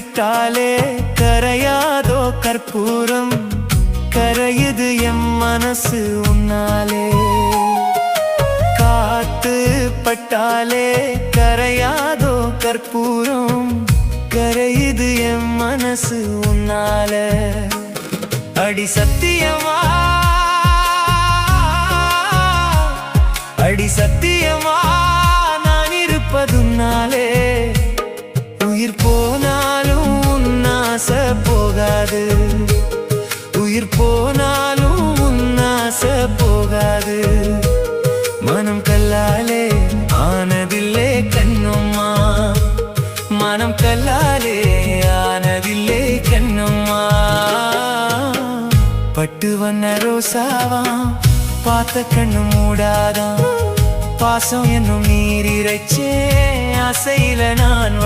பட்டாலே கரையாதோ கற்பூரம், கரையுது எம் மனசு உன்னாலே. காத்து பட்டாலே கரையாதோ கற்பூரம், கரையுது எம் மனசு உன்னால. அடி சத்தியமா, அடி சத்தியமா நான் இருப்பதுன்னாலே. உயிர் போனாலும் உன்னாச போகாது, உயிர் போனாலும் உன்னாச போகாது. மனம் கல்லாலே ஆனதில்லே கண்ணம்மா, மனம் கல்லாலே ஆனதில்லே கண்ணம்மா. பட்டு வண்ண ரோசாவா பார்த்த கண்ணு மூடாதான், பாசம் என்னும் நீரிரைச்சே ஆசையில நான்